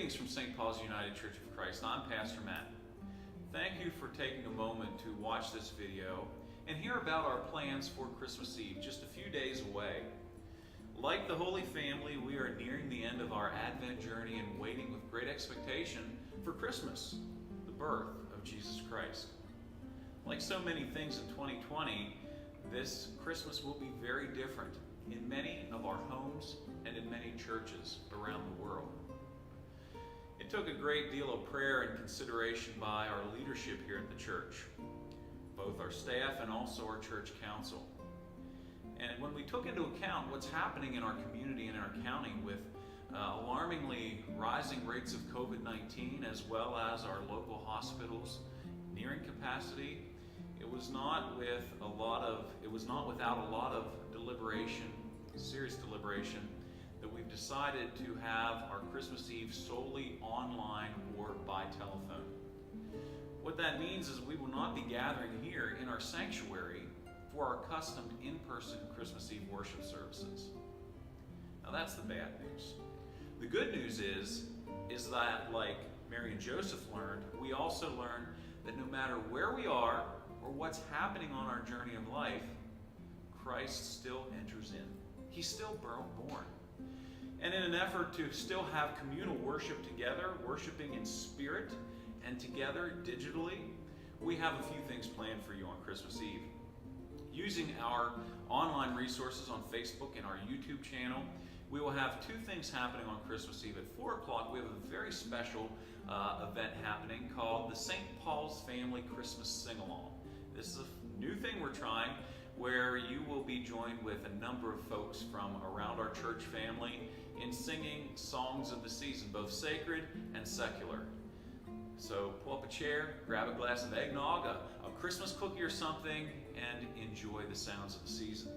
Greetings from St. Paul's United Church of Christ. I'm Pastor Matt. Thank you for taking a moment to watch this video and hear about our plans for Christmas Eve, just a few days away. Like the Holy Family, we are nearing the end of our Advent journey and waiting with great expectation for Christmas, the birth of Jesus Christ. Like so many things in 2020, this Christmas will be very different in many of our homes and in many churches around the world. It took a great deal of prayer and consideration by our leadership here at the church, both our staff and also our church council. And when we took into account what's happening in our community and in our county with alarmingly rising rates of COVID-19, as well as our local hospitals nearing capacity, it was not without a lot of deliberation, serious deliberation, that we've decided to have our Christmas Eve solely online or by telephone. What that means is we will not be gathering here in our sanctuary for our accustomed in-person Christmas Eve worship services. Now that's the bad news. The good news is that, like Mary and Joseph learned, we also learn that no matter where we are or what's happening on our journey of life, Christ still enters in. He's still born. And in an effort to still have communal worship together, worshiping in spirit and together digitally, we have a few things planned for you on Christmas Eve. Using our online resources on Facebook and our YouTube channel, we will have two things happening on Christmas Eve. At 4 o'clock, we have a very special event happening called the St. Paul's Family Christmas Sing-Along. This is a new thing we're trying, where you will be joined with a number of folks from around our church family in singing songs of the season, both sacred and secular. So pull up a chair, grab a glass of eggnog, a Christmas cookie or something, and enjoy the sounds of the season.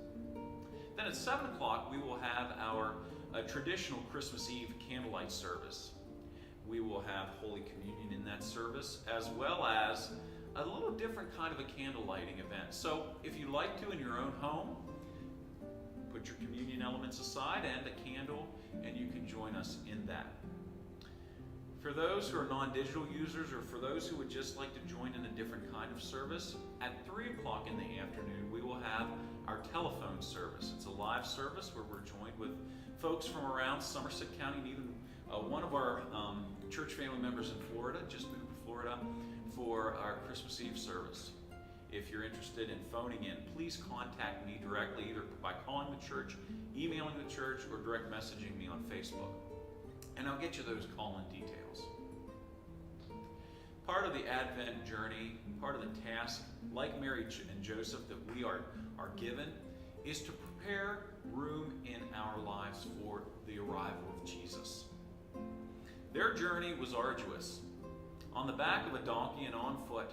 Then at 7 o'clock, we will have our traditional Christmas Eve candlelight service. We will have Holy Communion in that service, as well as a little different kind of a candle lighting event. So if you like to in your own home, put your communion elements aside and a candle, and you can join us in that. For those who are non-digital users, or for those who would just like to join in a different kind of service, at 3 o'clock in the afternoon, we will have our telephone service. It's a live service where we're joined with folks from around Somerset County, and even one of our church family members in Florida, just moved to Florida, for our Christmas Eve service. If you're interested in phoning in, please contact me directly, either by calling the church, emailing the church, or direct messaging me on Facebook. And I'll get you those call-in details. Part of the Advent journey, part of the task, like Mary and Joseph, that we are given, is to prepare room in our lives for the arrival of Jesus. Their journey was arduous. On the back of a donkey and on foot,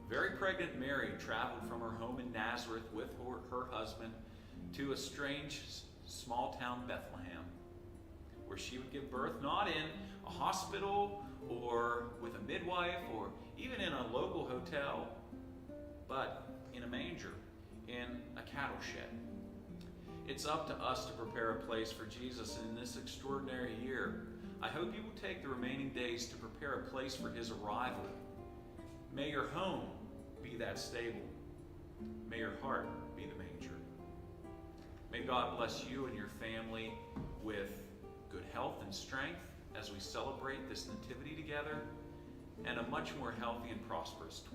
very pregnant Mary traveled from her home in Nazareth with her husband to a strange small town, Bethlehem, where she would give birth not in a hospital or with a midwife or even in a local hotel, but in a manger, in a cattle shed. It's up to us to prepare a place for Jesus in this extraordinary year. I hope you will take the remaining days to prepare a place for his arrival. May your home be that stable. May your heart be the manger. May God bless you and your family with good health and strength as we celebrate this nativity together, and a much more healthy and prosperous 2020.